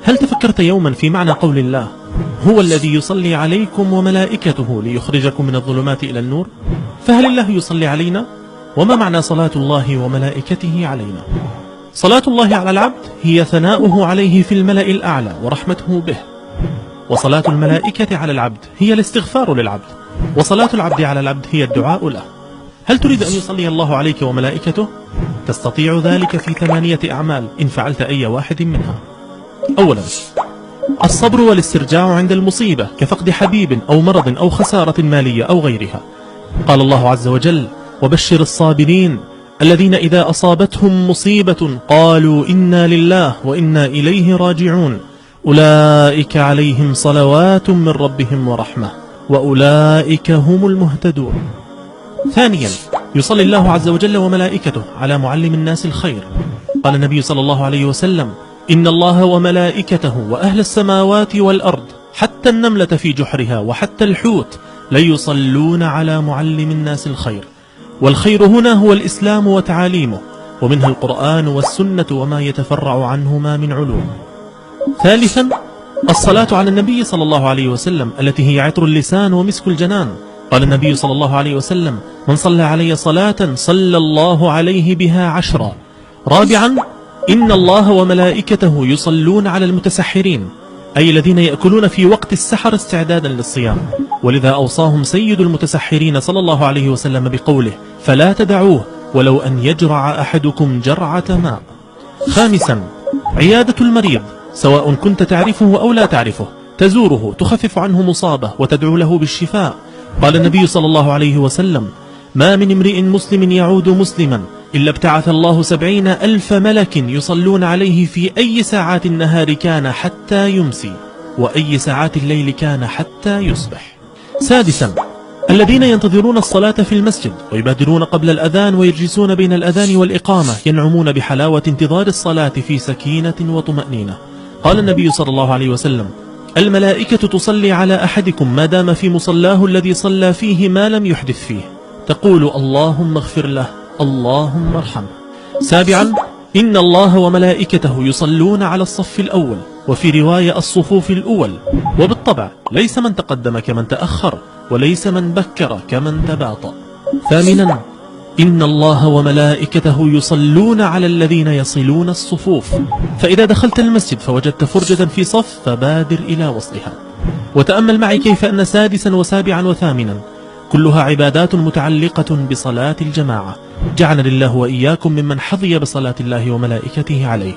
هل تفكرت يوما في معنى قول الله هو الذي يصلي عليكم وملائكته ليخرجكم من الظلمات إلى النور؟ فهل الله يصلي علينا؟ وما معنى صلاة الله وملائكته علينا؟ صلاة الله على العبد هي ثناؤه عليه في الملأ الأعلى ورحمته به، وصلاة الملائكة على العبد هي الاستغفار للعبد، وصلاة العبد على العبد هي الدعاء له. هل تريد أن يصلي الله عليك وملائكته؟ تستطيع ذلك في 8 أعمال إن فعلت أي واحد منها. أولا، الصبر والاسترجاع عند المصيبة كفقد حبيب أو مرض أو خسارة مالية أو غيرها. قال الله عز وجل: وبشر الصابرين الذين إذا أصابتهم مصيبة قالوا إنا لله وإنا إليه راجعون أولئك عليهم صلوات من ربهم ورحمة وأولئك هم المهتدون. ثانيا، يصلي الله عز وجل وملائكته على معلم الناس الخير. قال النبي صلى الله عليه وسلم: إن الله وملائكته وأهل السماوات والأرض حتى النملة في جحرها وحتى الحوت ليصلون على معلم الناس الخير. والخير هنا هو الإسلام وتعاليمه، ومنها القرآن والسنة وما يتفرع عنهما من علوم. ثالثا، الصلاة على النبي صلى الله عليه وسلم التي هي عطر اللسان ومسك الجنان. قال النبي صلى الله عليه وسلم: من صلى علي صلاة صلى الله عليه بها 10. رابعا، إن الله وملائكته يصلون على المتسحرين، أي الذين يأكلون في وقت السحر استعدادا للصيام، ولذا أوصاهم سيد المتسحرين صلى الله عليه وسلم بقوله: فلا تدعوه ولو أن يجرع أحدكم جرعة ماء. خامسا، عيادة المريض سواء كنت تعرفه أو لا تعرفه، تزوره تخفف عنه مصابه وتدعو له بالشفاء. قال النبي صلى الله عليه وسلم: ما من امرئ مسلم يعود مسلما إلا ابتعث الله 70,000 ملك يصلون عليه في أي ساعات النهار كان حتى يمسي، وأي ساعات الليل كان حتى يصبح. سادسا، الذين ينتظرون الصلاة في المسجد ويبادرون قبل الأذان ويجلسون بين الأذان والإقامة ينعمون بحلاوة انتظار الصلاة في سكينة وطمأنينة. قال النبي صلى الله عليه وسلم: الملائكة تصلي على أحدكم ما دام في مصلاه الذي صلى فيه ما لم يحدث فيه، تقول: اللهم اغفر له، اللهم ارحمه. سابعا، إن الله وملائكته يصلون على الصف الأول، وفي رواية الصفوف الأول، وبالطبع ليس من تقدم كمن تأخر، وليس من بكر كمن تباطأ. ثامنا، إن الله وملائكته يصلون على الذين يصلون الصفوف، فإذا دخلت المسجد فوجدت فرجة في صف فبادر إلى وصلها. وتأمل معي كيف أن سادسا وسابعا وثامنا كلها عبادات متعلقة بصلاة الجماعة. جعلنا الله وإياكم ممن حظي بصلاة الله وملائكته عليه.